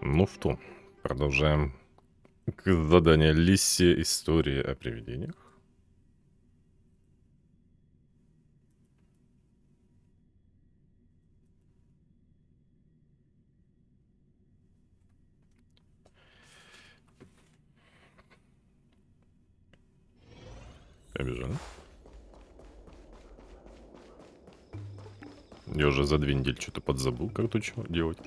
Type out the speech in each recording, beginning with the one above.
Ну что, продолжаем задание Лисья, история о привидениях. Побежали. Я уже за 2 недели что-то подзабыл, как тут чего делать.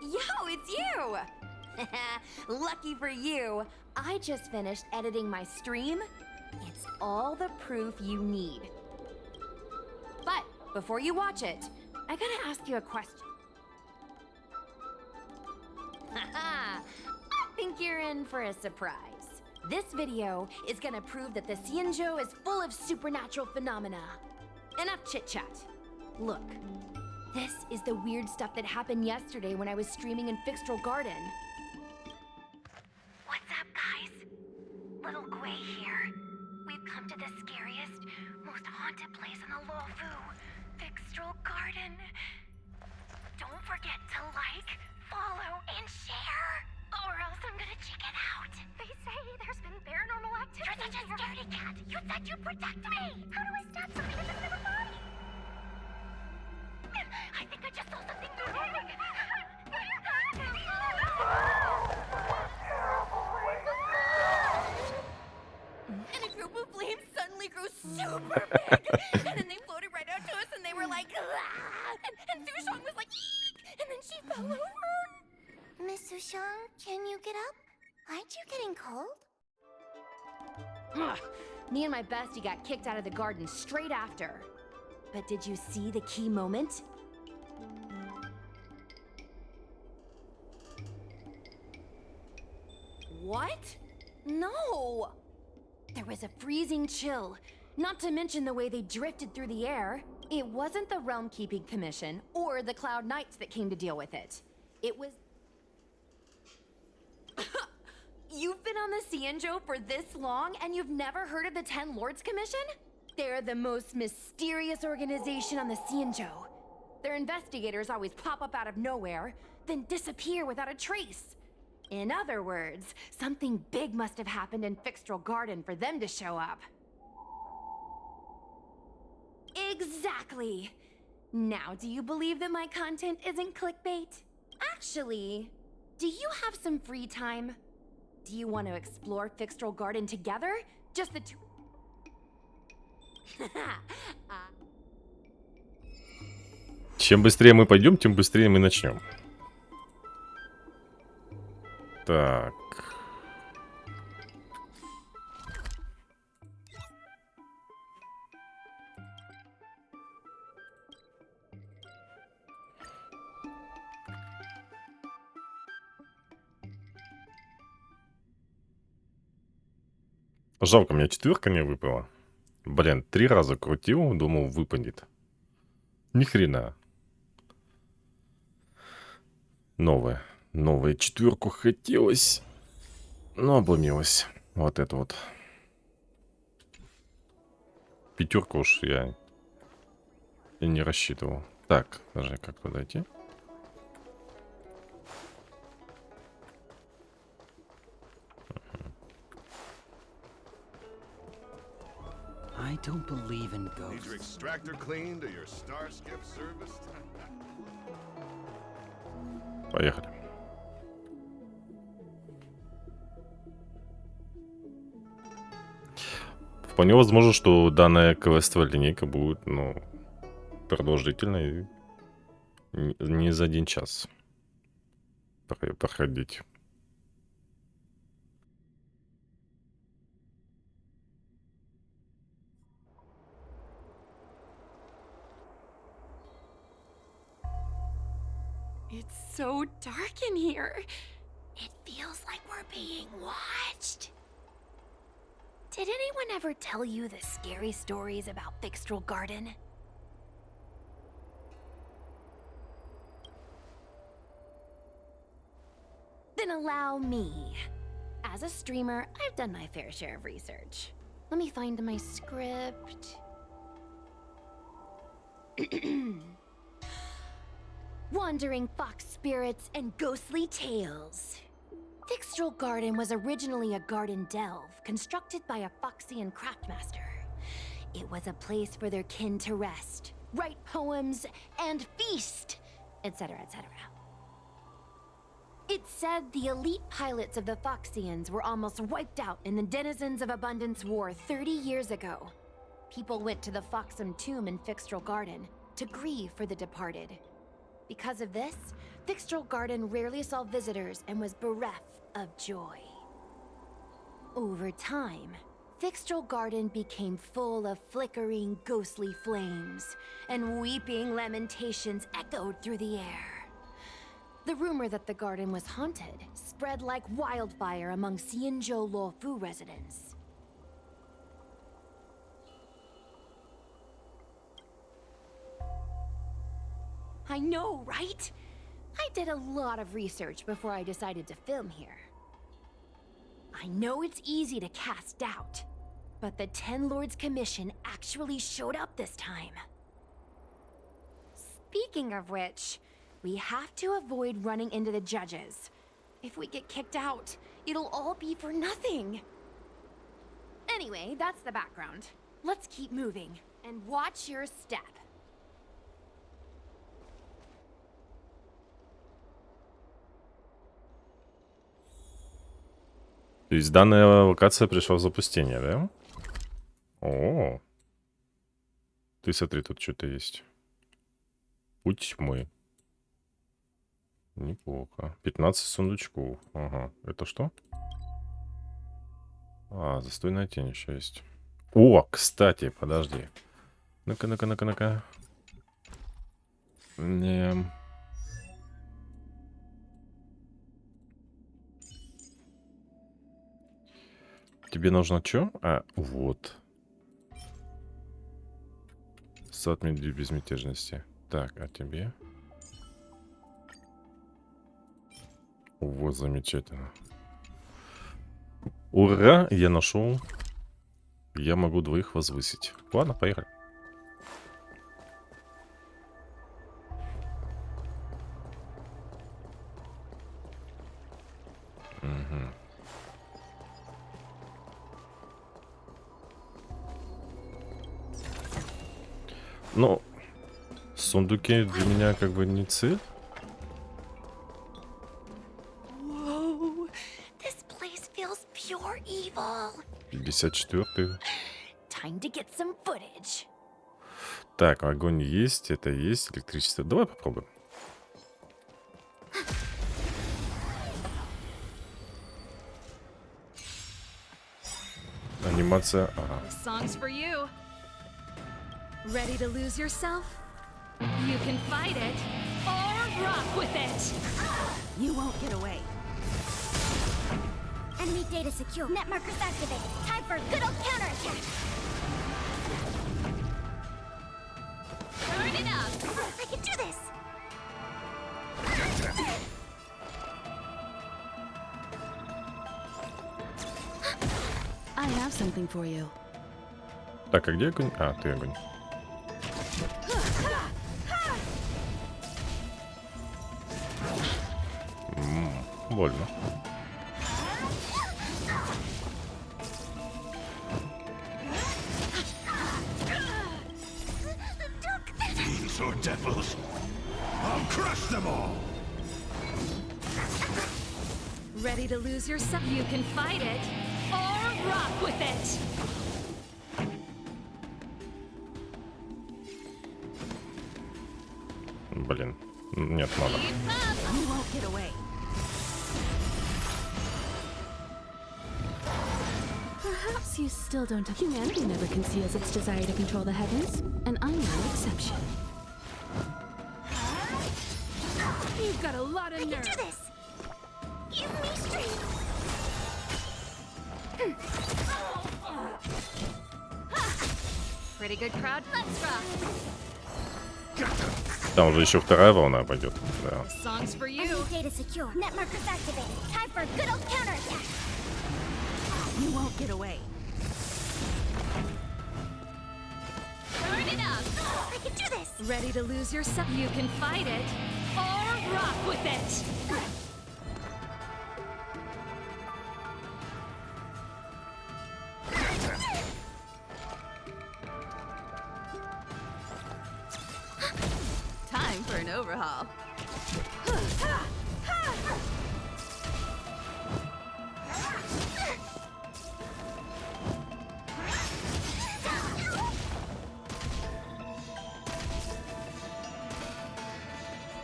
Yo, it's you! Lucky for you, I just finished editing my stream. It's all the proof you need. But before you watch it, I gotta ask you a question. Haha, I think you're in for a surprise. This video is gonna prove that the Xianzhou is full of supernatural phenomena. Enough chit-chat. Look. This is the weird stuff that happened yesterday when I was streaming in Fixtral Garden. What's up, guys? Little Gui here. We've come to the scariest, most haunted place in the Luofu, Fixtral Garden. Don't forget to like, follow, and share, or else I'm gonna chicken out. They say there's been paranormal activity. You're such a scaredy cat. You said you'd protect me. How do I stop something that doesn't have a body? I think I just saw something moving. And a group of flames suddenly grew super big. And then they floated right out to us and they were like, ah! And Sushong was like, eek! And then she fell over. Miss Sushang, can you get up? Aren't you getting cold? Me and my bestie got kicked out of the garden straight after. But did you see the key moment? What? No! There was a freezing chill. Not to mention the way they drifted through the air. It wasn't the Realm Keeping Commission or the Cloud Knights that came to deal with it. It was... You've been on the Xianzhou for this long and you've never heard of the Ten Lords Commission? They're the most mysterious organization on the Xianzhou. Their investigators always pop up out of nowhere, then disappear without a trace. In other words, something big must have happened in Fixtral Garden for them to show up. Exactly! Now, do you believe that my content isn't clickbait? Actually, do you have some free time? Do you want to explore Fixtral Garden together? Just the two... Чем быстрее мы пойдем, тем быстрее мы начнем. Так. Жалко, у меня 4 не выпала. Блин, 3 раза крутил, думал, выпадет. Ни хрена. Новая. Новая 4 хотелось. Но обломилась. Вот это вот. 5 уж я и не рассчитывал. Так, даже как туда идти? I don't believe in Need your ghosts. extractor cleaned or your Starskip serviced? Поехали. Вполне возможно, что данная квестовая линейка будет, ну, продолжительной. Не за 1 час проходить. It's so dark in here. It feels like we're being watched. Did anyone ever tell you the scary stories about Fixtral Garden? then allow me. As a streamer, I've done my fair share of research. Let me find my script. Wandering fox spirits and ghostly tales. Fixtral Garden was originally a garden delve constructed by a Foxian craftmaster. It was a place for their kin to rest, write poems, and feast, etc., etc. It said the elite pilots of the Foxians were almost wiped out in the Denizens of Abundance War 30 years ago. People went to the Foxum tomb in Fixtral Garden to grieve for the departed. Because of this, Fixtral Garden rarely saw visitors and was bereft of joy. Over time, Fixtral Garden became full of flickering, ghostly flames, and weeping lamentations echoed through the air. The rumor that the garden was haunted spread like wildfire among Xianzhou Luofu residents. I know, right? I did a lot of research before I decided to film here. I know it's easy to cast doubt, but the Ten Lords Commission actually showed up this time. Speaking of which, we have to avoid running into the judges. If we get kicked out, it'll all be for nothing. Anyway, that's the background. Let's keep moving, and watch your step. То есть данная локация пришла в запустение, да? О, ты смотри, тут что-то есть. Путь тьмы. Неплохо. 15 сундучков. Ага. Это что? А, застойная тень еще есть. О, кстати, подожди. Ну-ка, ну-ка, ну-ка, ну-ка. Тебе нужно что? А, вот. Сад безмятежности. Так, а тебе? Вот, замечательно. Ура, я нашел. Я могу двоих возвысить. Ладно, поехали. Угу. Ну, сундуки для меня как бы не цель. Whoa, this place feels pure evil. 54-й. Time to get some footage. Так, огонь есть, это есть, электричество. Давай попробуем. Анимация. Ага. This song's for you. Ready to lose yourself? You can fight it or rock with it. You won't get away. Enemy data secure. Net markers activated. Time for a good old counterattack. Turn it up. I can do this. I have something for you. Так, а где огонь? А, ты огонь. Больно. Fiends or devils, I'll crush them all! Ready to lose yourself? You can fight it or rock with it. Блин. Нет, надо. Keep up. You won't get away. Perhaps you still don't. Humanity never conceals its desire to control the heavens, and I'm no exception. You've got a lot of I can nerve. do this. Give me strength. Pretty good crowd. Let's rock. Там уже еще вторая волна пойдет. Да. Songs for you. Enemy data secure. Net markers activated. Time for a good old counterattack. You won't get away. Turn it up. I can do this. Ready to lose yourself? You can fight it or rock with it. Time for an overhaul.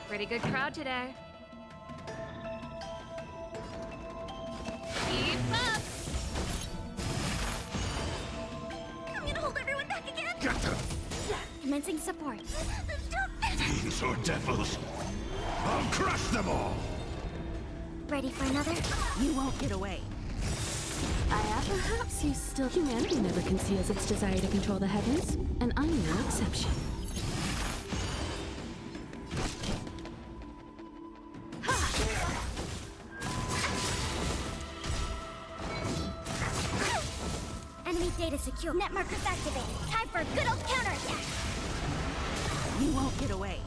Pretty good crowd today. Keep up. I'm gonna hold everyone back again. Get them! Commencing support. Fiends or devils! I'll crush them all! Ready for another? You won't get away. Perhaps you still... Humanity never conceals its desire to control the heavens, and I'm no exception. Enemy data secure. Net markers activated. Time for a good old counterattack. You won't get away.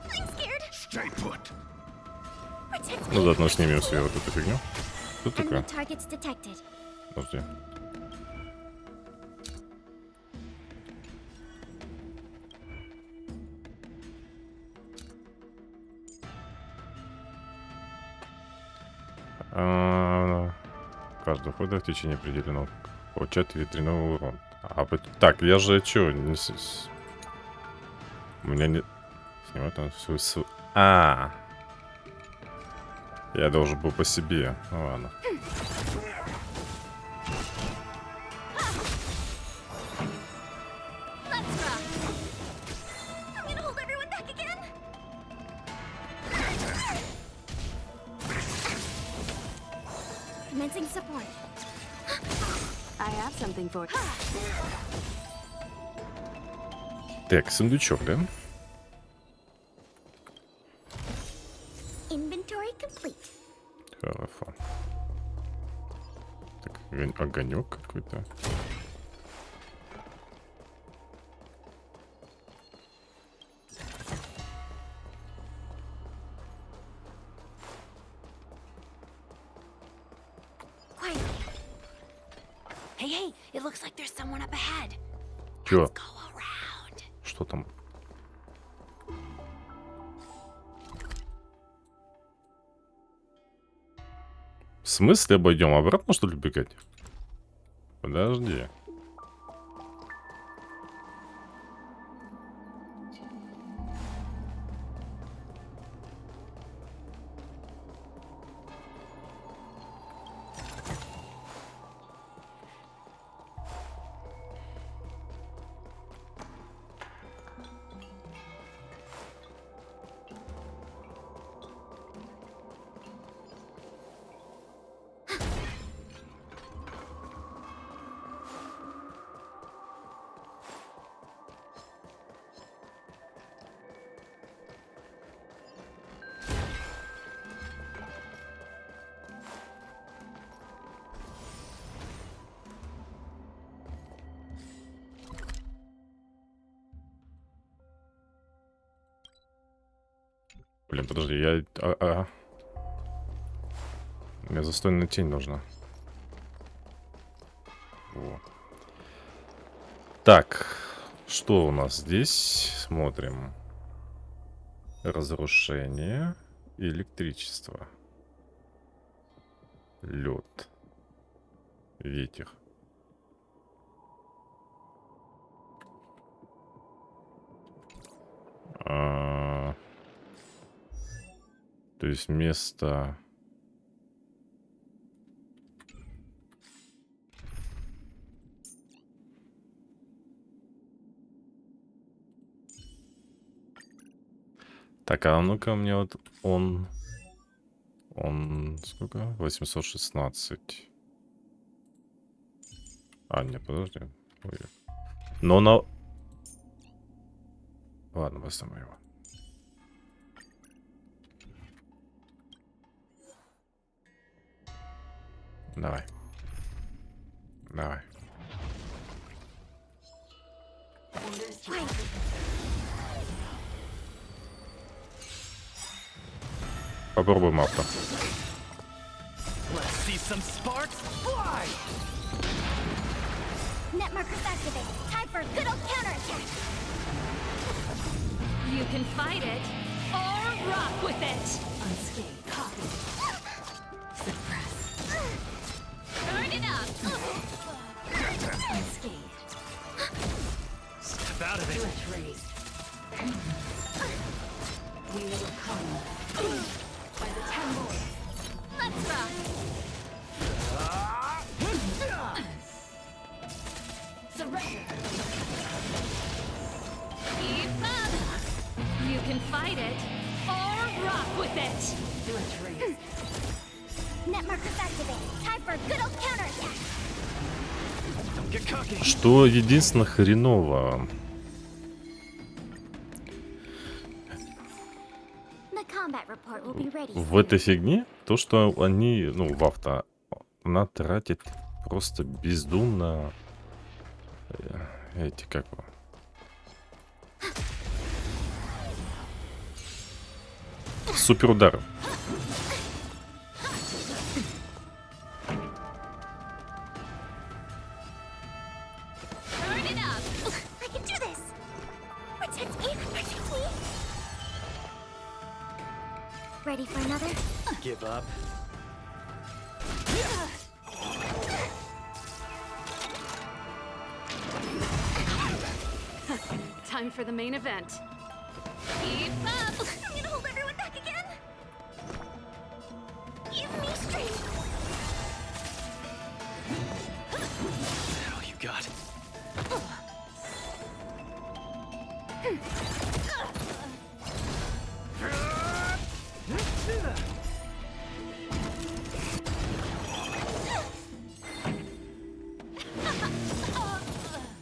I'm scared. Stay put! Protect Ну, me. заодно снимем себе вот эту фигню. Что такое? Enemy targets detected. Подожди. Каждого хода в течение определенного получает ветряной урон. Так, я же что? У меня не... Снимать там все... Я должен был по себе. Ну ладно. Let's rock. I'm gonna hold everyone back again. Commencing support. I have something for you. Так, сундучок, да? Inventory complete. Хорошо. Так, огонек какой-то. Quiet. Hey, it looks like there's someone up ahead. Чё? Go around. Что там? В смысле обойдем? Обратно, что ли, бегать? Подожди. Блин, подожди, мне застойная тень нужна. Во. Так, что у нас здесь? Смотрим. Разрушение и электричество. Лед. Ветер. То есть место... Так, а ну-ка мне вот он Он сколько? 816. А, нет, подожди. Ой. Но на... Ладно, поставим его. Давай. Давай. Попробуем авто. Let's see some sparks fly! Net markers activated. Time for a good old counterattack. You can fight it or rock with it. Unscathed. Copy. Suppress. Turn it up. Unscathed. Step out of it. Threat raised. We will come by the temple. Let's rock. Surrender. Keep up. You can fight it or rock with it. Threat raised. Net markers activated. Time for a good old counterattack. Don't get cocky. Что единственно хреново? The combat report will be ready. В этой фигне то, что они, ну, в авто, она тратит просто бездумно эти, как его, суперудары. Turn it up. I can do this. Protect me. Protect me. Ready for another? Give up. Time for the main event. Keep up. I'm gonna hold everyone back again. Give me strength. That's all you got.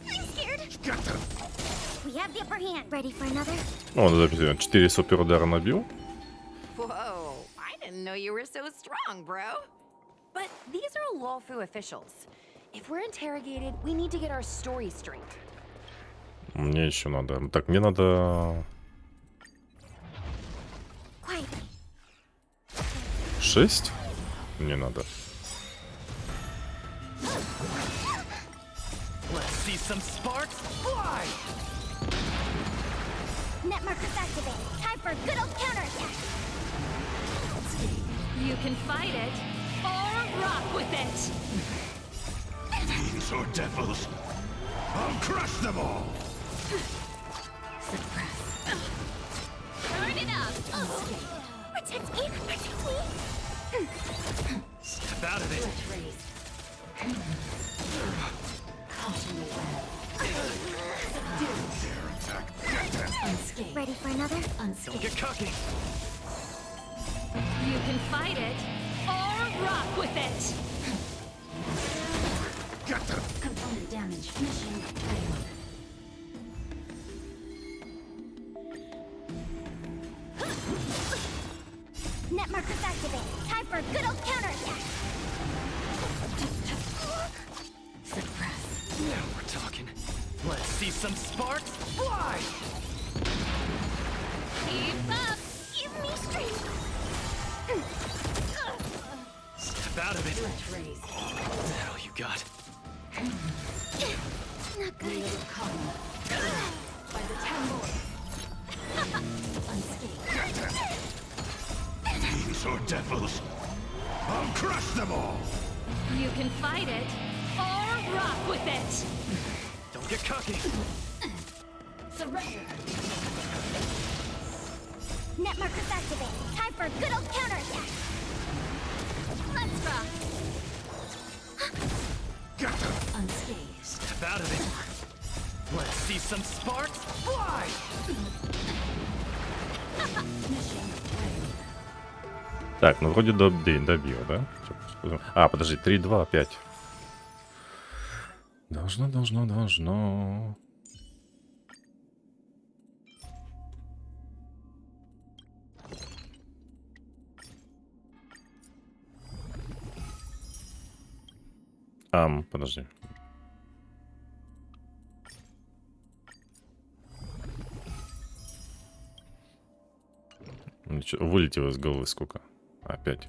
I'm scared. We have the upper hand. Ready for another? Ну, он 4 суперудара набил. Whoa, I didn't know you were so strong, bro. But these are Lawfu officials. If we're interrogated, we need to get our story straight. Мне еще надо. Так, мне надо Quietly. 6. Мне надо. Let's see some sparks fly! Net markers activated. Time for a good old counterattack. You can fight it or rock with it. Fiends or devils, I'll crush them all! Turn it up. Protect me. Protect me. Step out of it. Ready for another? Don't get cocky. You can fight it or rock with it. Component damage. Mission failed. Net markers activated. Time for a good old counterattack. Suppress. Now we're talking. Let's see some sparks fly! Keep up. Give me strength. Step out of it. Threat raised. Is that all you got? Not We good. will come by the temple. Unscathed. Fiends or devils, I'll crush them all! You can fight it or rock with it. Don't get cocky. Surrender. Net markers activated. Time for a good old counterattack. Let's rock. Unscathed. Step out of it. Let's see some sparks fly! Mission failed. Так, ну вроде добил, да? А, подожди, 3, 2, 5. Должно. Подожди. Ничего, вылетело из головы сколько? Опять.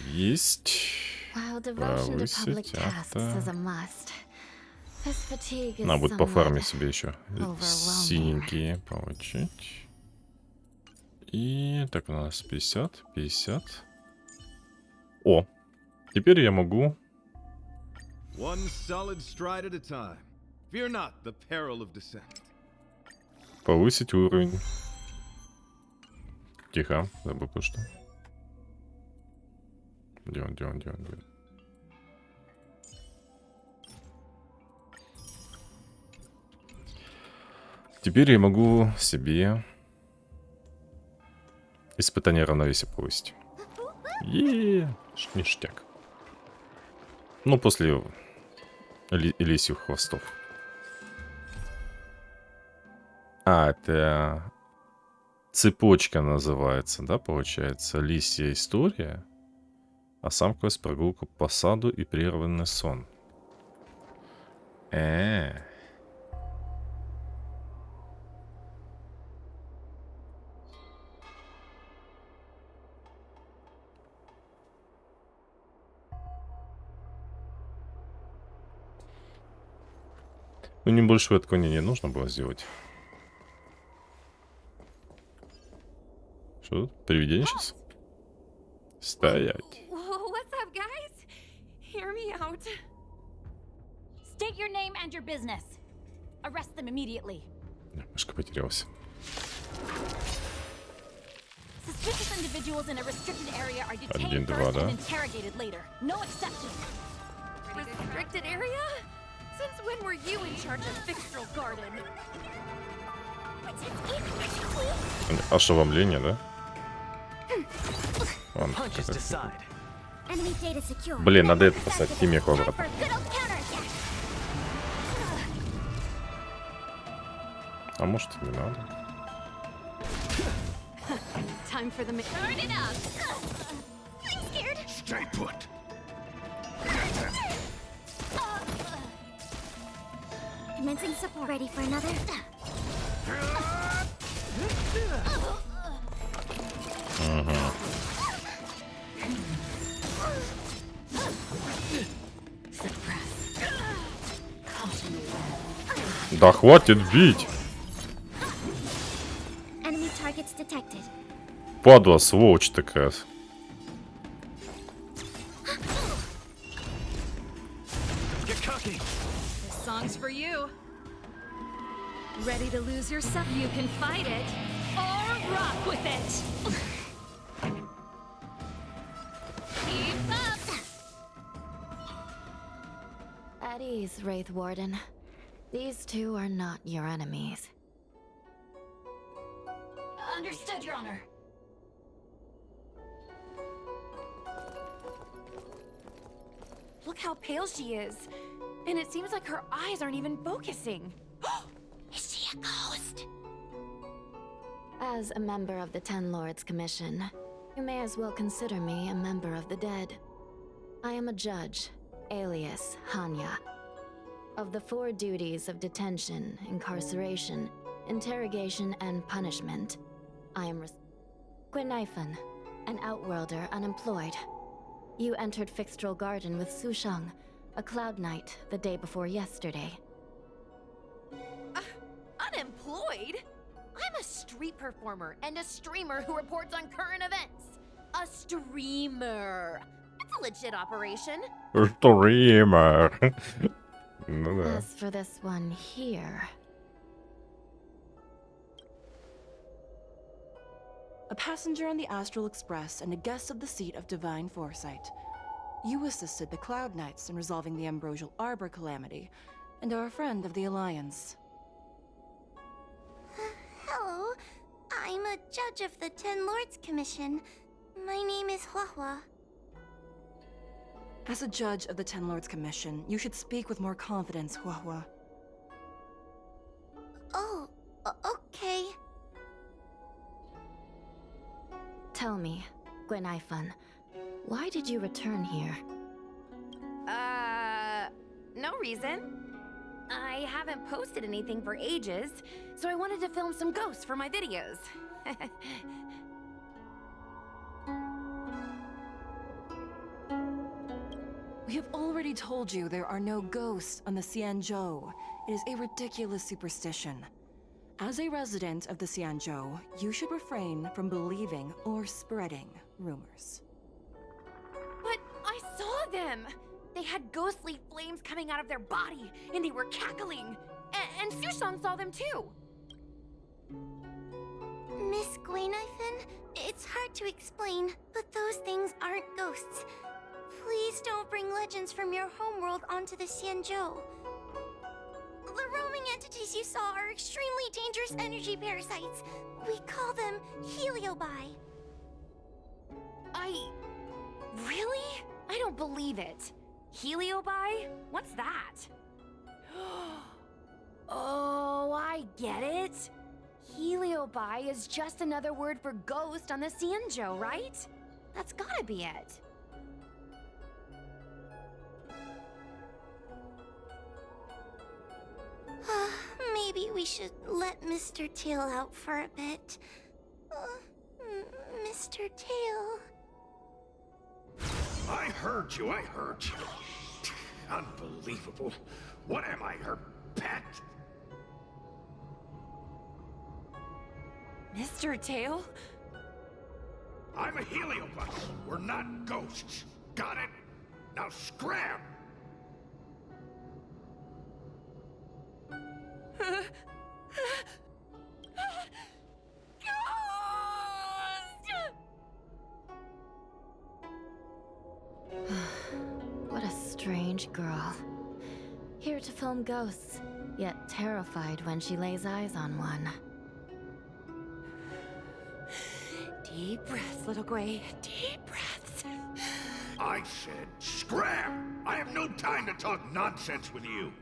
Есть. While devotion to public Повысить tasks is a must, this fatigue is Надо будет по фарме somewhat себе еще overwhelming. синенькие получить. И так у нас 50. О! Теперь я могу... One solid stride at a time. Fear not the peril of descent. Повысить уровень. Тихо, забыл кое-что. Где он? Теперь я могу себе испытание равновесия повысить. Ништяк. Ну, после лисьих хвостов. Это цепочка называется, да, получается? Лисья история. А сам квест прогулка по саду и прерванный сон. Ну, небольшое отклонение нужно было сделать. Что тут? Привидение сейчас? Стоять. What's up, guys? Hear me out. State your name and your business. Arrest them immediately. Немножко потерялся. Suspicious individuals in a restricted area are Один, detained два, first да? and interrogated later. No exceptions. Restricted area? Since when were you in charge of Fixtral Garden? Ошеломление, да? Ладно, Punches какая-то- decide. Enemy data secure. Блин, надо это поставить, химику Time обратно. for good old counterattack. А может и не надо. Time for the turn it up. I'm scared. Stay put. Commencing support. Ready for another? Да хватит бить! Enemy targets detected. Падла, сволочь такая. Get cocky. This song's for you. Ready to lose yourself? You can fight it or rock with it. Keep up. At ease, Wraith Warden. These two are not your enemies. Understood, Your Honor. Look how pale she is. And it seems like her eyes aren't even focusing. Is she a ghost? As a member of the Ten Lords Commission, you may as well consider me a member of the dead. I am a judge, alias Hanya. Of the 4 duties of detention, incarceration, interrogation, and punishment, I am Quinifan, an outworlder unemployed. You entered Fixtral Garden with Sushang, a cloud knight, the day before yesterday. Unemployed? I'm a street performer and a streamer who reports on current events. A streamer. It's a legit operation. Стример. Ну да. As for this one here... A passenger on the Astral Express and a guest of the seat of divine foresight. You assisted the Cloud Knights in resolving the Ambrosial Arbor calamity, and are a friend of the Alliance. Hello, I'm a judge of the Ten Lords Commission. My name is Huahua. As a judge of the Ten Lords Commission, you should speak with more confidence, Huahua. Oh, okay. Tell me, Gwenaifun, why did you return here? No reason. I haven't posted anything for ages, so I wanted to film some ghosts for my videos. We have already told you there are no ghosts on the Xianzhou. It is a ridiculous superstition. As a resident of the Xianzhou, you should refrain from believing or spreading rumors. But I saw them! They had ghostly flames coming out of their body, and they were cackling. And Susong saw them too! Miss Gwenaifun, it's hard to explain, but those things aren't ghosts. Please don't bring legends from your homeworld onto the Xianzhou. The roaming entities you saw are extremely dangerous energy parasites. We call them heliobi. Really? I don't believe it. Heliobi? What's that? Oh, I get it. Heliobi is just another word for ghost on the Xianzhou, right? That's gotta be it. Maybe we should let Mr. Tail out for a bit. Mr. Tail. I heard you. Unbelievable. What am I, her pet? Mr. Tail? I'm a heliobus. We're not ghosts. Got it? Now scram! What a strange girl. Here to film ghosts, yet terrified when she lays eyes on one. Deep breaths, little Gwei. Deep breaths. I said scram! I have no time to talk nonsense with you.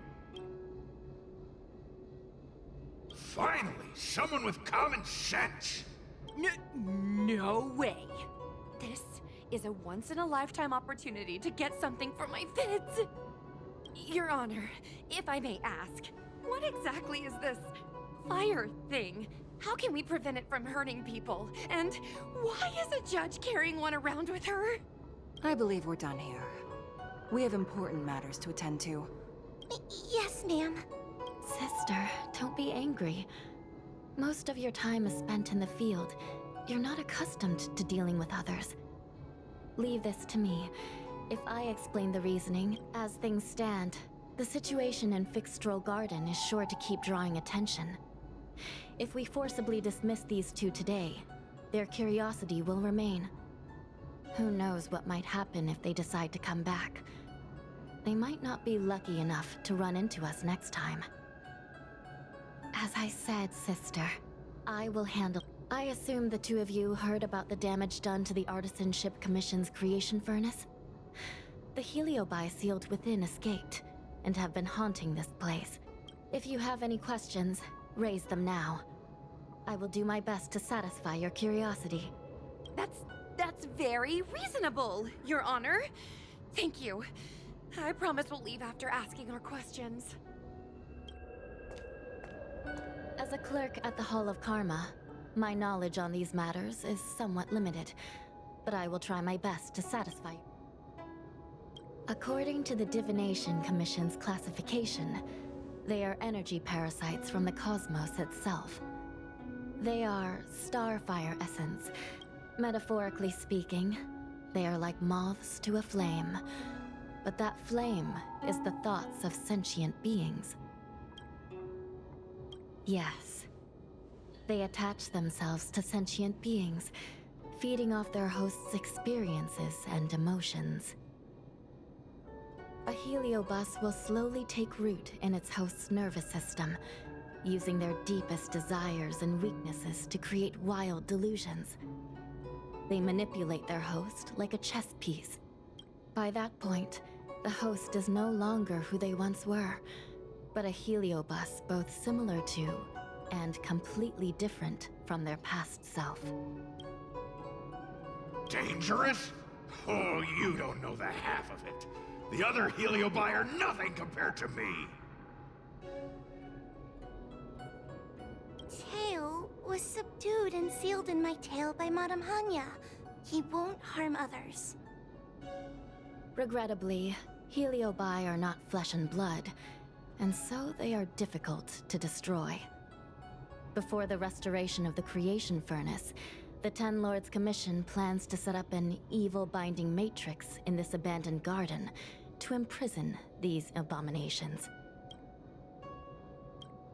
Finally, someone with common sense. No way. This is a once-in-a-lifetime opportunity to get something for my vids. Your Honor, if I may ask, what exactly is this fire thing? How can we prevent it from hurting people? And why is a judge carrying one around with her? I believe we're done here. We have important matters to attend to. Yes, ma'am. Sister, don't be angry. Most of your time is spent in the field. You're not accustomed to dealing with others. Leave this to me. If I explain the reasoning, as things stand, the situation in Fixstrol Garden is sure to keep drawing attention. If we forcibly dismiss these two today, their curiosity will remain. Who knows what might happen if they decide to come back. They might not be lucky enough to run into us next time. As I said, sister, I will handle... I assume the two of you heard about the damage done to the Artisanship Commission's creation furnace? The heliobi sealed within escaped, and have been haunting this place. If you have any questions, raise them now. I will do my best to satisfy your curiosity. That's very reasonable, Your Honor. Thank you. I promise we'll leave after asking our questions. As a clerk at the Hall of Karma, my knowledge on these matters is somewhat limited, but I will try my best to satisfy you. According to the Divination Commission's classification, they are energy parasites from the cosmos itself. They are starfire essence. Metaphorically speaking, they are like moths to a flame. But that flame is the thoughts of sentient beings. Yes. They attach themselves to sentient beings, feeding off their host's experiences and emotions. A heliobus will slowly take root in its host's nervous system, using their deepest desires and weaknesses to create wild delusions. They manipulate their host like a chess piece. By that point, the host is no longer who they once were, but a heliobus both similar to and completely different from their past self. Dangerous? Oh, you don't know the half of it. The other heliobi are nothing compared to me. Tail was subdued and sealed in my tail by Madame Hanya. He won't harm others. Regrettably, heliobi are not flesh and blood, and so they are difficult to destroy. Before the restoration of the creation furnace, the Ten Lords Commission plans to set up an evil binding matrix in this abandoned garden to imprison these abominations.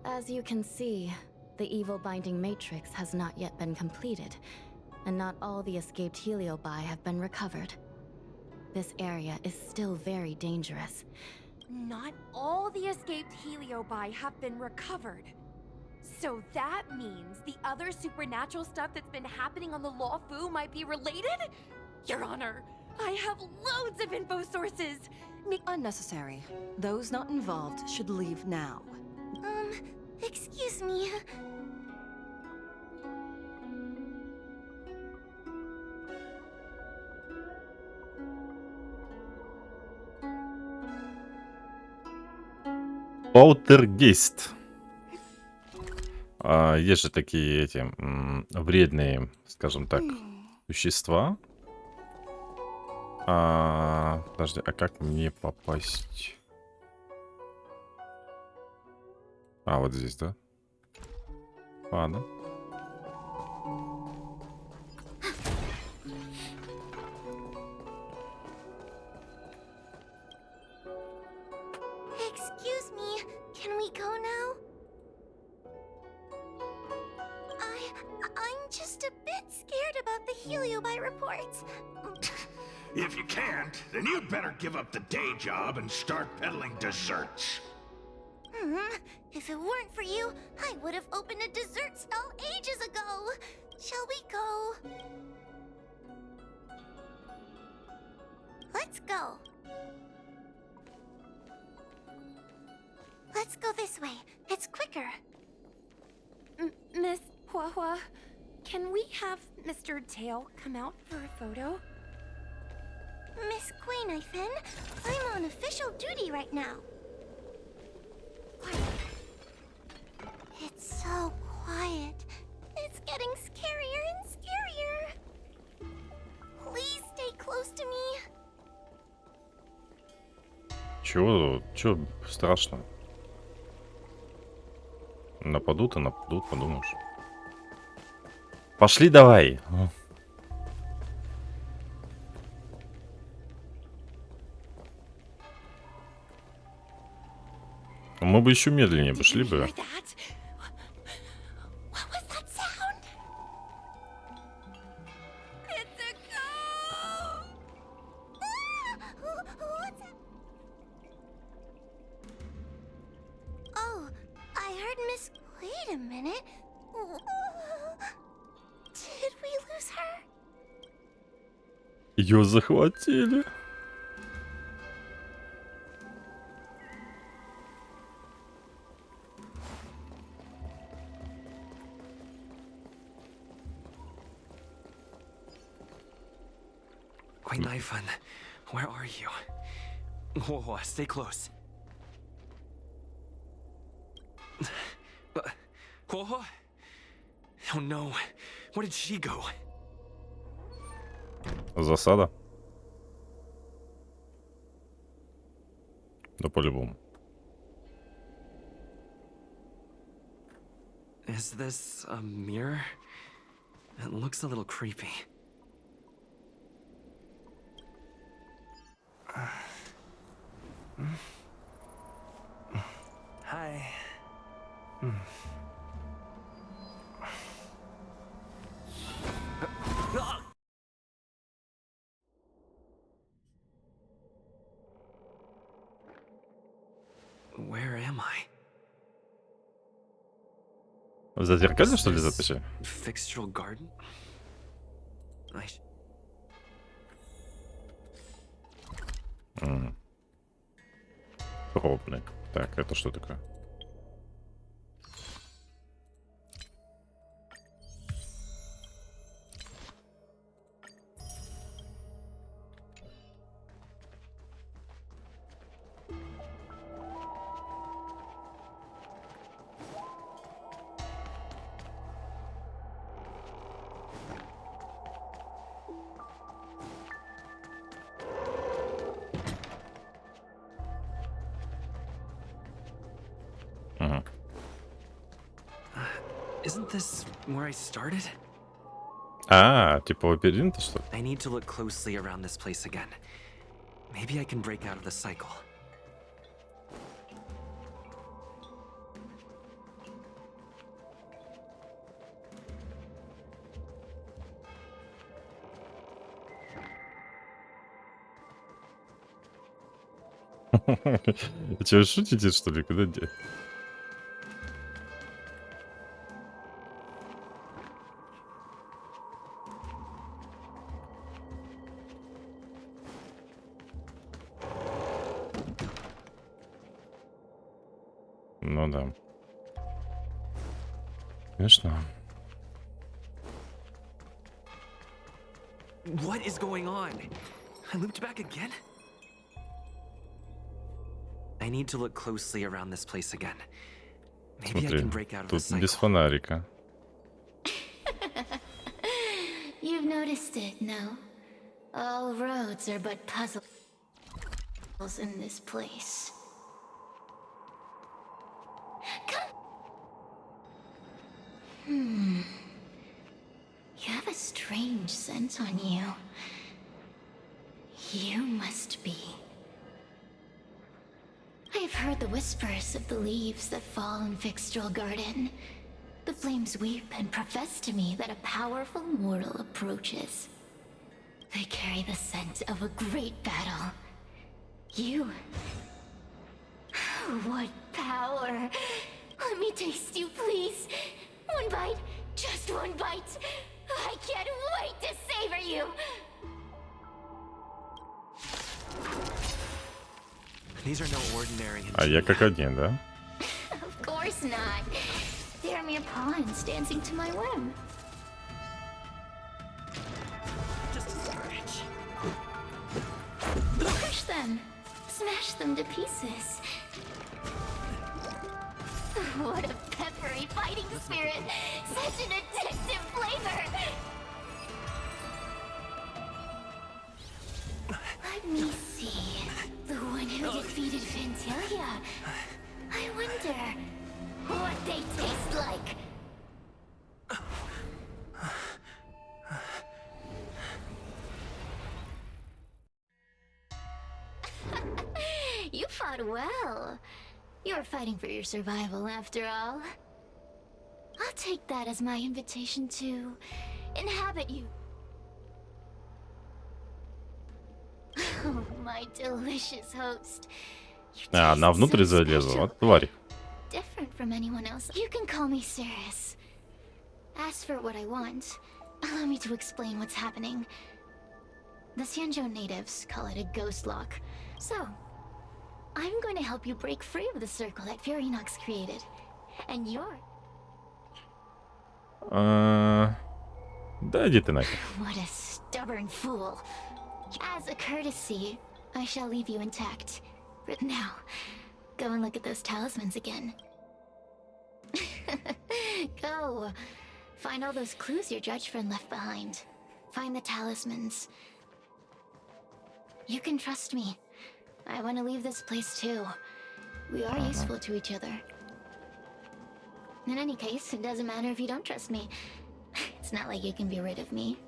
As you can see, the evil binding matrix has not yet been completed, and not all the escaped heliobi have been recovered. This area is still very dangerous. Not all the escaped heliobi have been recovered. So that means the other supernatural stuff that's been happening on the Law Fu might be related? Your Honor, I have loads of info sources! Unnecessary. Those not involved should leave now. Excuse me. Полтергейст. Есть же такие эти вредные, скажем так, существа. Подожди, а как мне попасть? Вот здесь, да? Ладно. Excuse me, can we go now? I'm just a bit scared about the heliobi reports. If you can't, then you'd better give up the day job and start peddling desserts. If it weren't for you, I would have opened a dessert stall ages ago. Shall we go? Let's go. Let's go this way. It's quicker. Miss Hua, can we have Mr. Tail come out for a photo? Miss Queen, I'm on official duty right now. Quiet. It's so quiet. It's getting scarier and scarier. Please stay close to me. Чего страшно? Нападут и нападут, подумаешь. Пошли давай. Мы бы еще медленнее пошли бы. Ее захватили. Knifen, where are you? Whoa, stay close. Whoa. Oh no, where did she go? Засада. Да по-любому. Is this a mirror? It looks a little creepy. Hi. Where am I? В зазеркалье, что ли, затащили? Fixtural garden? Пробник. Так, это что такое? Isn't this where I started? А, типа лабиринта, что ли? I need to look closely around this place again. Maybe I can break out of the cycle. Че, вы шутите, что ли? Куда где? Ну да. Конечно. What is going on? I looped back again? I need to look closely around this place again. Maybe I Смотри, can break out of the тут cycle. без фонарика. You've noticed it, no? All roads are but puzzles in this place. You have a strange scent on you. You must be. I have heard the whispers of the leaves that fall in Fixtral Garden. The flames weep and profess to me that a powerful mortal approaches. They carry the scent of a great battle. You... What power! Let me taste you, please! One bite, just one bite! I can't wait to savor you! These are no ordinary А я как один, да? Of course not. They are mere pawns dancing to my whim. Just a scratch. Crush them! Smash them to pieces. What a peppery fighting spirit! Such an addictive flavor! Let me see. The one who defeated Fantilia. I wonder what they taste like. You fought well. You're fighting for your survival, after all. I'll take that as my invitation to inhabit you. Oh, my delicious host. You А, она taste внутрь so залезла, special. вот тварь. Different from anyone else. You can call me Cirrus. Ask for what I want. Allow me to explain what's happening. The Xianzhou natives call it a ghost lock. So, I'm going to help you break free of the circle that Furinox created. And you're... Да иди ты нафиг. What a stubborn fool. As a courtesy, I shall leave you intact. But now, go and look at those talismans again. Go. Find all those clues your judge friend left behind. Find the talismans. You can trust me. I want to leave this place too. We are useful to each other. In any case, it doesn't matter if you don't trust me. It's not like you can be rid of me.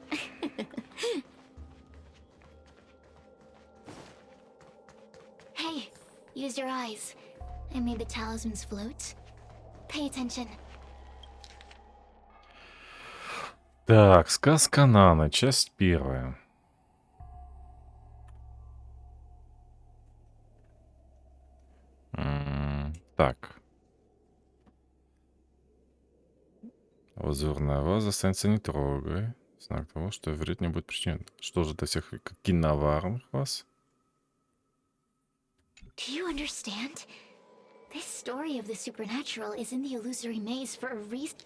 Hey, use your eyes. I made the talismans float. Pay attention. Так, сказка Нана, часть первая. Так. Лазурная роза, останется не трогай. Знак того, что вред не будет причинен. Что же до всех киноварных вас? Do you understand? This story of the supernatural is in the illusory maze for a reason.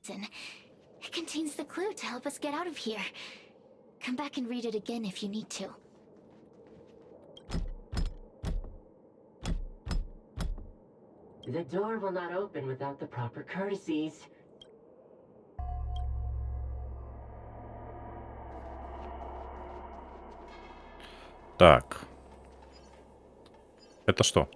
It contains the clue to help us get out of here. Come back and read it again if you need to. The door will not open without the proper courtesies. Так. Это что?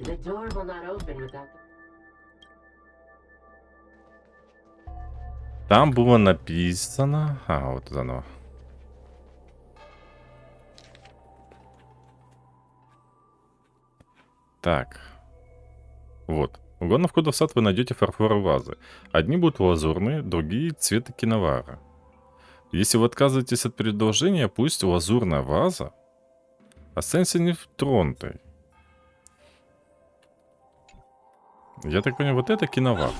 The door will not open without the... Там было написано... А, вот заново. Так. Вот. У главного входа в сад вы найдете фарфоровые вазы. Одни будут лазурные, другие цвета киновара. Если вы отказываетесь от предложения, пусть лазурная ваза останется нетронутой. Я так понимаю, вот это киновар.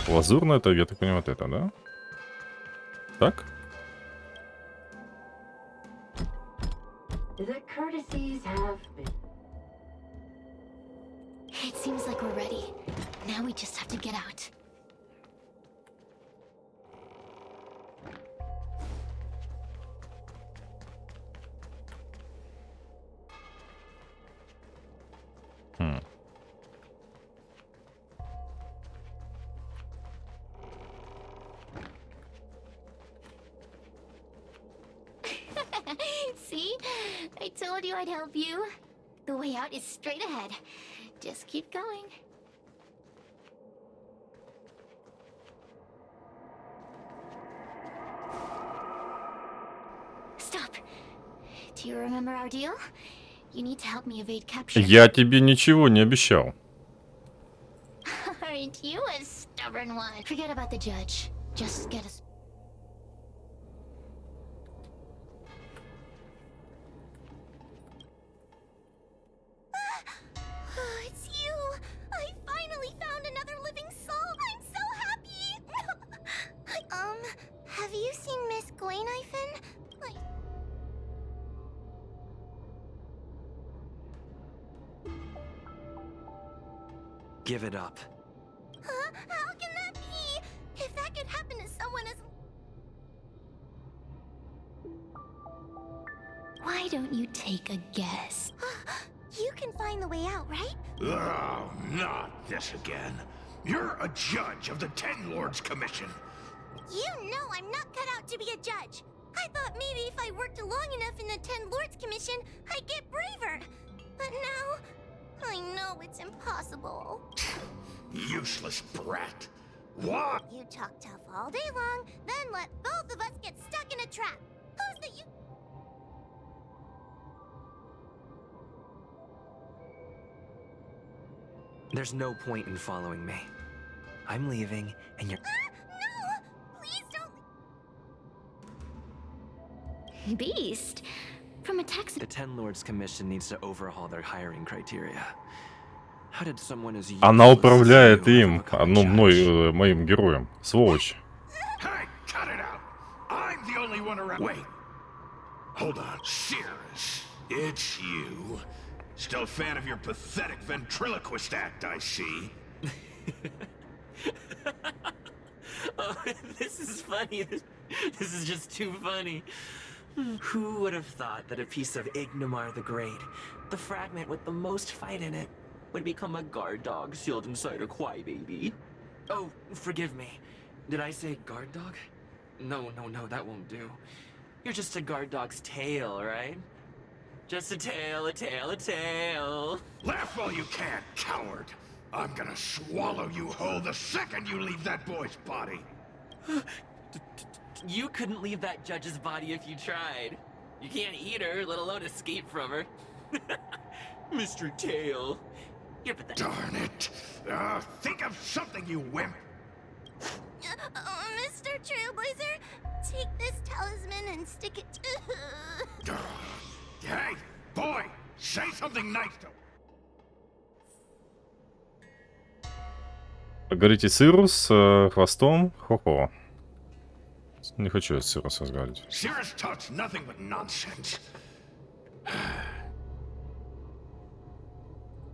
Лазурная, это, я так понимаю, вот это, да? Так? The courtesies have been... It seems like we're ready. Now we just have to get out. See? I told you I'd help you. The way out is straight ahead. Just keep going. Stop. Do you remember our deal? You need to help me evade capture. Я тебе ничего не обещал. Aren't you a stubborn one? Forget about the judge. Just get us. It's you! I finally found another living soul! I'm so happy! Have you seen Miss Gwayniphen? Give it up. Huh? How can that be? If that could happen to someone as... Why don't you take a guess? You can find the way out, right? Oh, not this again. You're a judge of the Ten Lords Commission. You know I'm not cut out to be a judge. I thought maybe if I worked long enough in the Ten Lords Commission, I'd get braver. But now, I know it's impossible. Useless brat. What? You talk tough all day long, then let both of us get stuck in a trap. Who's the you... There's no point in following me. I'm leaving, and you're... No! Please don't... Beast? From a taxi... The Ten Lords Commission needs to overhaul their hiring criteria. How did someone as Она useless управляет as you им, become ну, a мной, judge? моим героем. Сволочь. Hey, cut it out. I'm the only one around. Wait. Hold on. Sears, it's you. Still a fan of your pathetic ventriloquist act, I see. Oh, this is funny. This is just too funny. Who would have thought that a piece of Ignomar the Great, the fragment with the most fight in it, would become a guard dog sealed inside a crybaby? Oh, forgive me. Did I say guard dog? No, that won't do. You're just a guard dog's tail, right? Just a tail, a tail, a tail. Laugh all you can, coward. I'm gonna swallow you whole the second you leave that boy's body. You couldn't leave that judge's body if you tried. You can't eat her, let alone escape from her. Mr. Tail, You're pathetic. Darn it. Think of something, you wimp. Mr. Trailblazer, take this talisman and stick it to... Hey, boy, say something nice to... Поговорите с Иру с хвостом. Хо-хо. Не хочу я с Иру разговаривать. Cirrus talks nothing but nonsense.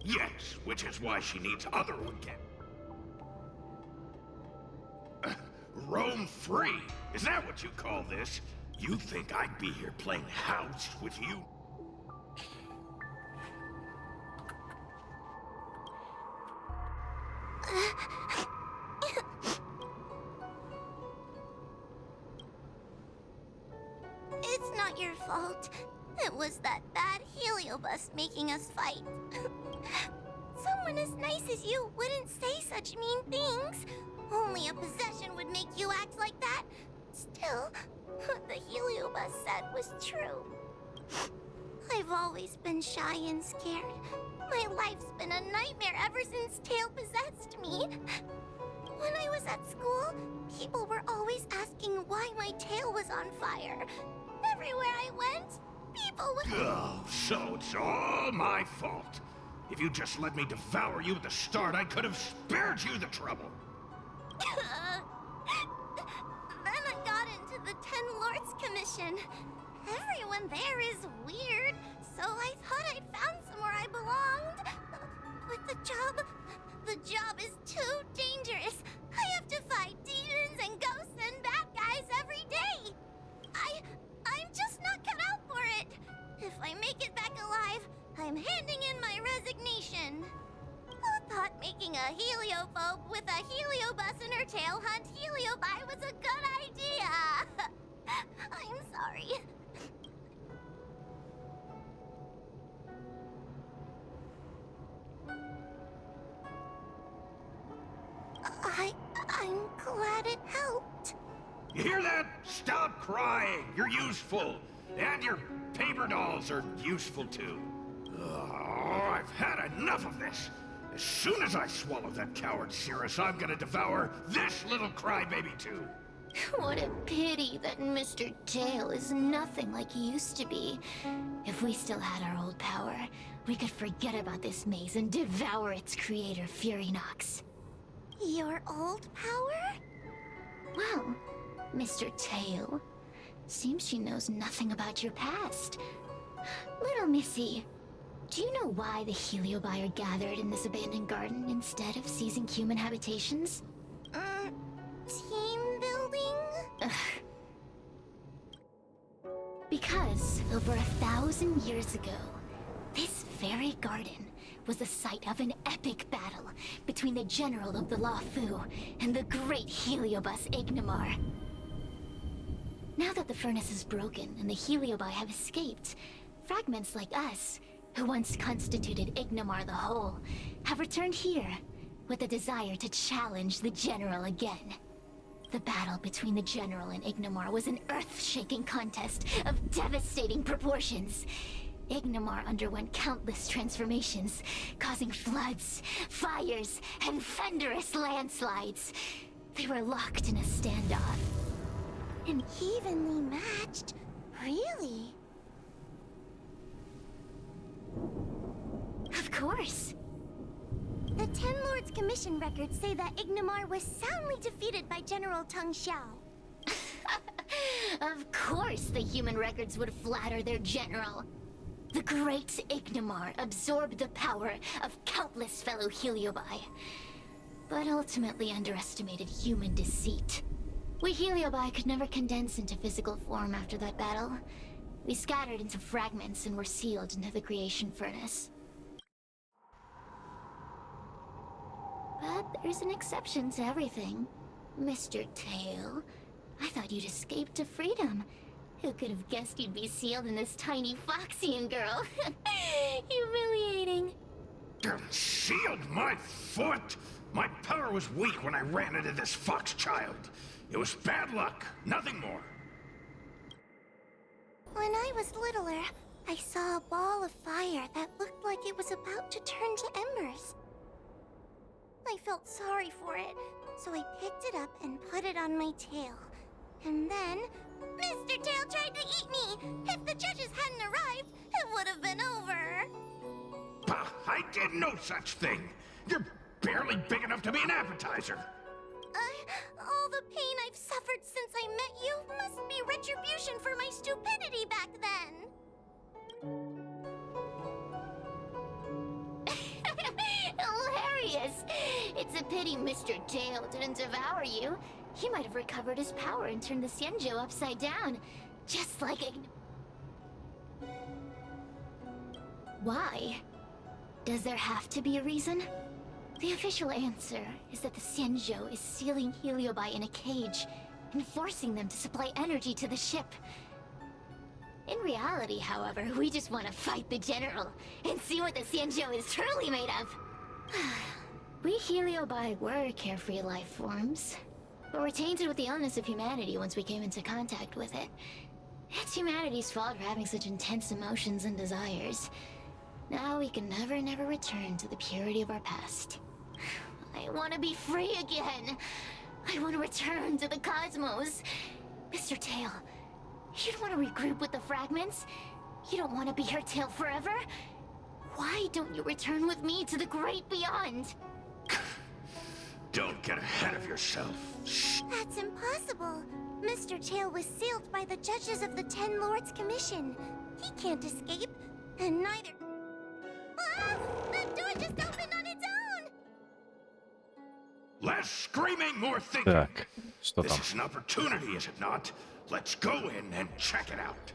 Yes, which is why she needs other again. Roam free? Is that what you call this? You think I'd be here playing house with you? It's not your fault. It was that bad heliobus making us fight. Someone as nice as you wouldn't say such mean things. Only a possession would make you act like that. Still, what the heliobus said was true. I've always been shy and scared. My life's been a nightmare ever since Tail possessed me. When I was at school, people were always asking why my tail was on fire. Everywhere I went, people would... Oh, so it's all my fault. If you just let me devour you at the start, I could have spared you the trouble. Then I got into the Ten Lords Commission. Everyone there is weird, so I thought I'd found somewhere I belonged. But the job is too dangerous. I have to fight demons and ghosts and bad guys every day. I'm just not cut out for it. If I make it back alive, I'm handing in my resignation. Who thought making a heliophobe with a heliobus in her tail hunt heliobi was a good idea? I'm sorry. I'm glad it helped. You hear that? Stop crying. You're useful. And your paper dolls are useful too. Oh, I've had enough of this. As soon as I swallow that coward Cirrus, I'm gonna devour this little crybaby too. What a pity that Mr. Tail is nothing like he used to be. If we still had our old power, we could forget about this maze and devour its creator, Furynox. Your old power? Well, Mr. Tail, seems she knows nothing about your past. Little Missy, do you know why the heliobi are gathered in this abandoned garden instead of seizing human habitations? Team building? Ugh. Because over 1,000 years ago, this very garden was the site of an epic battle between the general of the Lafu and the great heliobus Ignamar. Now that the furnace is broken and the heliobi have escaped, fragments like us, who once constituted Ignamar the Whole, have returned here with a desire to challenge the general again. The battle between the general and Ignamar was an earth-shaking contest of devastating proportions. Ignamar underwent countless transformations, causing floods, fires, and thunderous landslides. They were locked in a standoff. And evenly matched? Really? Of course. The Ten Lords Commission records say that Ignamar was soundly defeated by General Teng Xiao. Of course the human records would flatter their general. The great Ignamar absorbed the power of countless fellow heliobi, but ultimately underestimated human deceit. We heliobi could never condense into physical form after that battle. We scattered into fragments and were sealed into the creation furnace. But there's an exception to everything. Mr. Tail, I thought you'd escaped to freedom. Who could have guessed you'd be sealed in this tiny Foxian girl? Humiliating. Sealed my foot? My power was weak when I ran into this fox child. It was bad luck, nothing more. When I was littler, I saw a ball of fire that looked like it was was about to turn to embers. I felt sorry for it, so I picked it up and put it on my tail. And then, Mr. Tail tried to eat me! If the judges hadn't arrived, it would have been over. Bah, I did no such thing. You're barely big enough to be an appetizer. All the pain I've suffered since I met you must be retribution for my stupidity back then. Hilarious! It's a pity Mr. Tail didn't devour you. He might have recovered his power and turned the Xianzhou upside down. Just like a... Why? Does there have to be a reason? The official answer is that the Xianzhou is sealing Heliobi in a cage and forcing them to supply energy to the ship. In reality, however, we just want to fight the General and see what the Xianzhou is truly made of. We Heliobi were carefree life forms, but were tainted with the illness of humanity once we came into contact with it. It's humanity's fault for having such intense emotions and desires. Now we can never return to the purity of our past. I want to be free again. I want to return to the cosmos. Mr. Tail, you don't want to regroup with the fragments? You don't want to be your tail forever? Why don't you return with me to the great beyond? Don't get ahead of yourself. That's impossible. Mr. Tail was sealed by the judges of the 10 Lords Commission. He can't escape, and neither... Ah! The door just opened on its own! Less screaming, more thinking. Так, что This там? is an opportunity, is it not? Let's go in and check it out.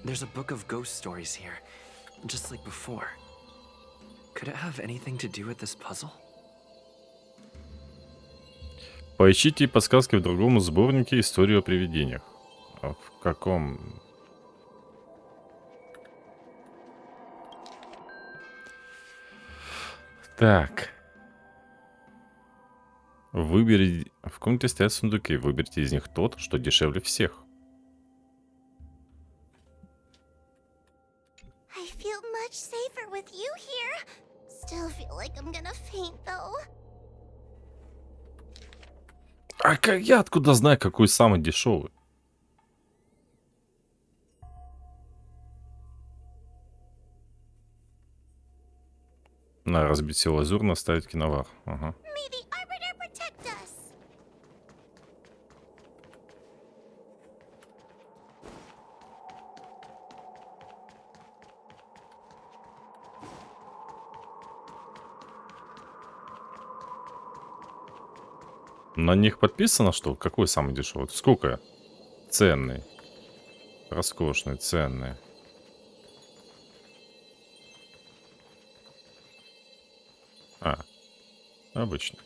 There's a book of ghost stories here, just like before. Could it have anything to do with this puzzle? Поищите подсказки в другом сборнике «История о привидениях». А в каком? Так. Выберите... В комнате стоят сундуки. Выберите из них тот, что дешевле всех. I feel much safer with you here. Still feel like I'm gonna faint, though. А как я откуда знаю, какой самый дешевый? На, разбить все лазурно, ставить киновар. Ага. May the Arbiter protect us. На них подписано, что какой самый дешевый? Сколько? Ценный. Роскошный, ценный. А, обычный.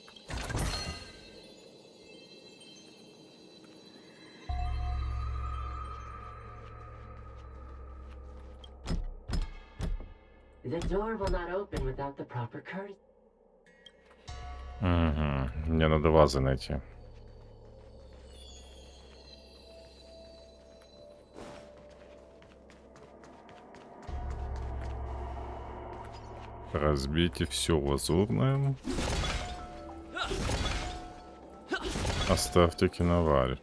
The door will not open without the proper courtesy. Угу. Мне надо вазы найти. Разбейте все лазурное. Оставьте киноварь.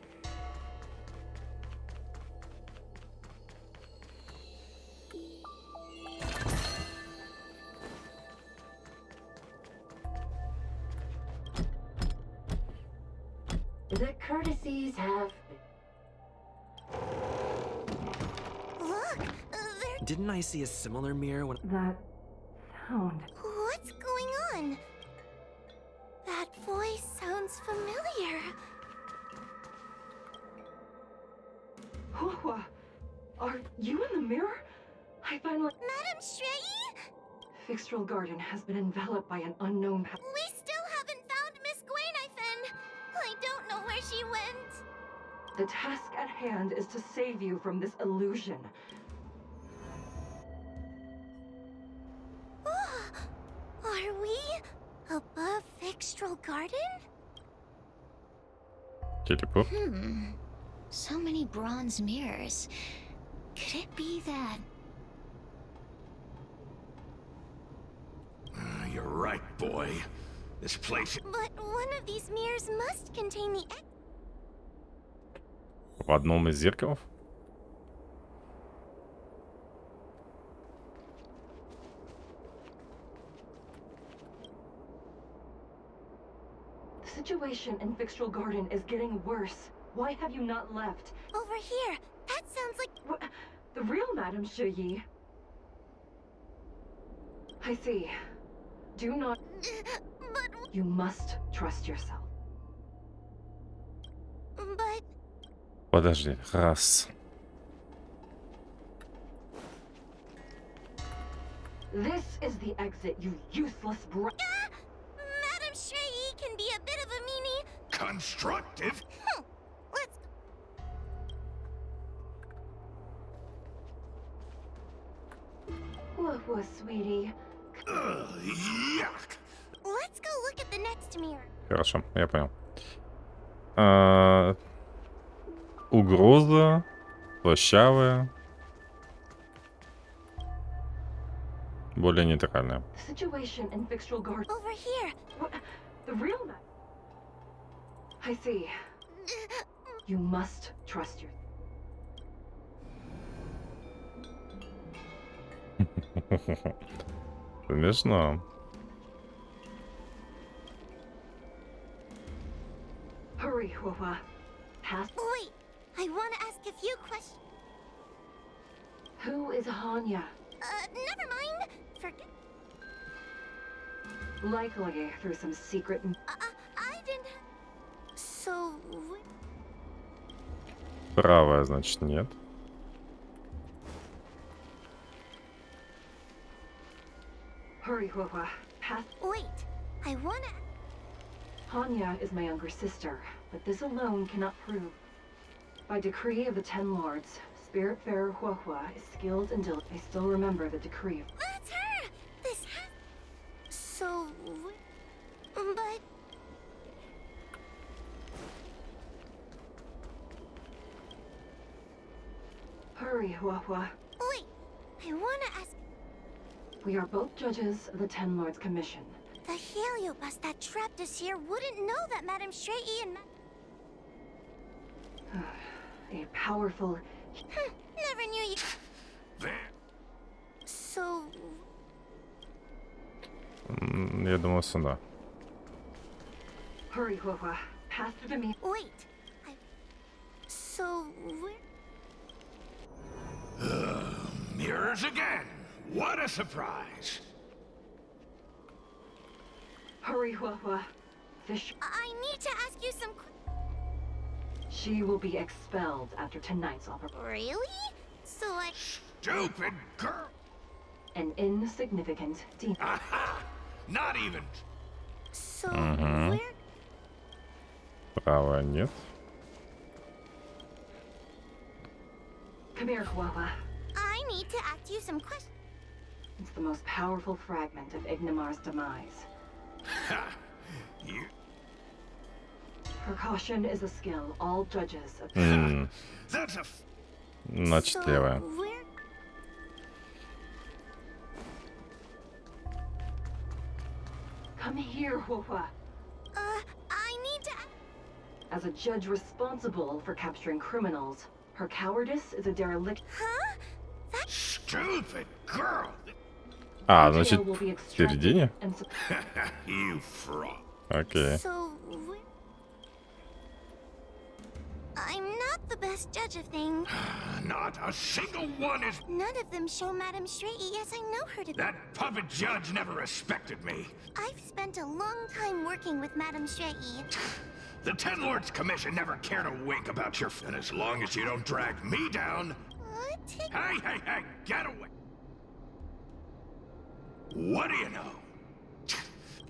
The courtesies have... Look, there... Didn't I see a similar mirror when... That sound. What's going on? That voice sounds familiar. Hua, are you in the mirror? I finally... Madam Shrei? Fixtral Garden has been enveloped by an unknown power. We still haven't found Miss Gwainithen. I don't know where she went. The task at hand is to save you from this illusion. Are we above Fixtral Garden? Телепорт. So many bronze mirrors. Could it be that you're right, boy. This place... But one of these mirrors must contain the В одном из зеркалов? The situation in Fixtral Garden is getting worse. Why have you not left? over here. That sounds like... What? The real Madame Shuyi? I see. Do not... But... You must trust yourself. But... Подожди, раз. This is the exit, you useless brat. Madame Shuyi can be a bit of a meanie. Constructive? Let's... What, sweetie? Yuck! Let's go look at the next mirror. Хорошо, я понял. Угроза, плащавая, более нейтральная. The situation in Fixtral Garden... Over here. What? The real Madame... I see. You must trust yourself. Смешно. Hurry, Huohua. Pass. Wait, I want to ask a few questions. Who is Hanya? Never mind. Forget... Likely through some secret... I didn't... So... Правая, значит, нет. Hurry, Huohua. Pass. Wait, I want to... Hanya is my younger sister, but this alone cannot prove. By decree of the Ten Lords, Spiritfarer Huohua is skilled and diligent. I still remember the decree. That's her! This has... So... But... Hurry, Huohua. Wait, I want to ask... We are both judges of the Ten Lords Commission. The heliobus that trapped us here wouldn't know that Madame Shrey and A powerful... Never knew you... There. So... Я думал, сюда. Hurry, Huohua. Pass through the me... Wait, I... So... Mirrors again! What a surprise! Hurry, Huohua. Fish... I need to ask you some... She will be expelled after tonight's offer. Really? So I... Stupid girl! An insignificant demon. Aha! Not even... So... Мгм. Where... Правая нет. Come here, Huohua. I need to ask you some questions. It's the most powerful fragment of Ignimar's demise. Ha! You... Precaution is a skill all judges of... That's a... Значит, So, левая. where... Come here, Huohua. I need to... As a judge responsible for capturing criminals, her cowardice is a derelict... Huh? That's... Stupid girl! А, Detail значит, will be в extracted середине? and You fraud. Окей. So... where... I'm not the best judge of things. Not a single one is... None of them show Madame Shrey as I know her to be. That puppet judge never respected me. I've spent a long time working with Madame Shrey. The Ten Lords Commission never cared a wink about your... And as long as you don't drag me down... Hey, get away! What do you know?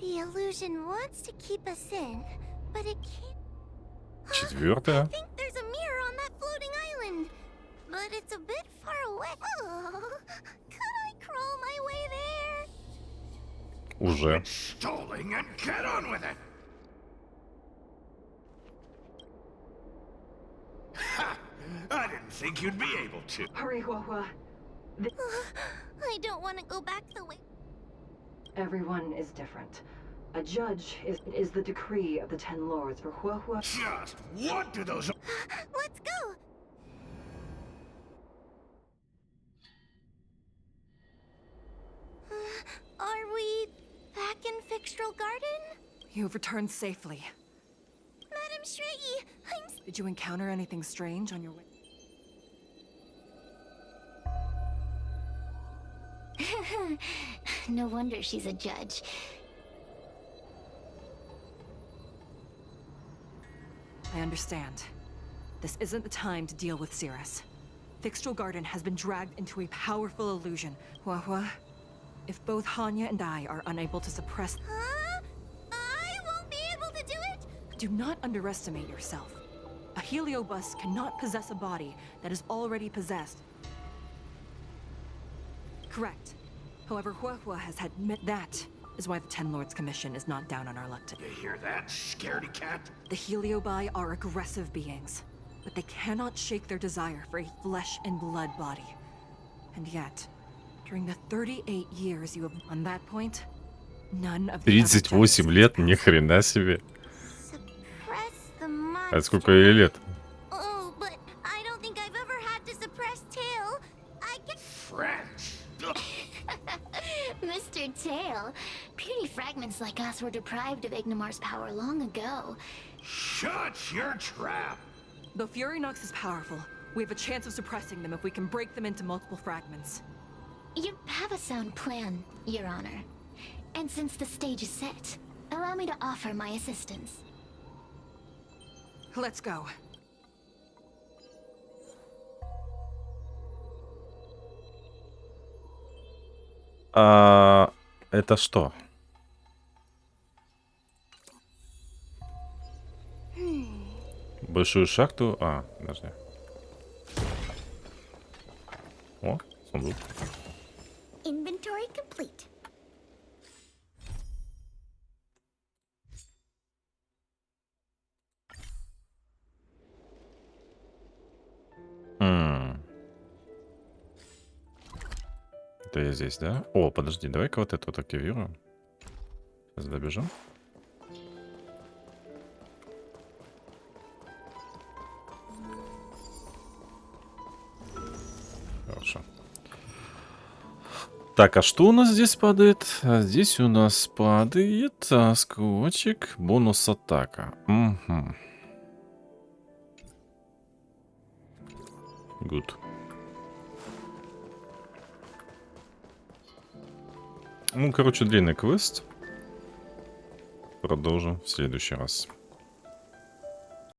The illusion wants to keep us in, but it can't. I Четвертая. think there's a mirror on that floating island, but it's a bit far away. Oh, could I crawl my way there? Уже. Stalling and get on with it! Ha! I didn't think you'd be able to. Hurry, Huohua. I don't want to go back the way. Everyone is different. A judge is the decree of the Ten Lords for Huahua. Just what do those... Let's go! Are we back in Fixtral Garden? You've returned safely. Madam Shrey, Did you encounter anything strange on your way? No wonder she's a judge. I understand. This isn't the time to deal with Cirrus. Fixtral Garden has been dragged into a powerful illusion. Huahua, if both Hanya and I are unable to suppress... Huh? I won't be able to do it? Do not underestimate yourself. A heliobus cannot possess a body that is already possessed. Correct. However, Huahua has had that is why the Ten Lords Commission is not down on our luck today. You hear that, scaredy cat? The Heliobi are aggressive beings, but they cannot shake their desire for a flesh and blood body. And yet, during the 38 years you have on that point, none of the 38 лет, ни хрена себе. Suppress the monster. А сколько ей лет? Oh, but I don't think I've ever had to suppress Tail. I can... Friends. Mr. Tail, puny fragments like us were deprived of Ignimar's power long ago. Shut your trap. Though Fury Nox is powerful, we have a chance of suppressing them if we can break them into multiple fragments. You have a sound plan, Your Honor. And since the stage is set, allow me to offer my assistance. Let's go. Это что? Большую шахту. Подожди. О, сундук. Inventory complete. Это я здесь, да? О, подожди, давай-ка вот это вот активируем. Сейчас добежим. Хорошо. Так, а что у нас здесь падает? Здесь у нас падает скотчик, бонус атака. Угу. Good. Ну, короче, длинный квест. Продолжим в следующий раз.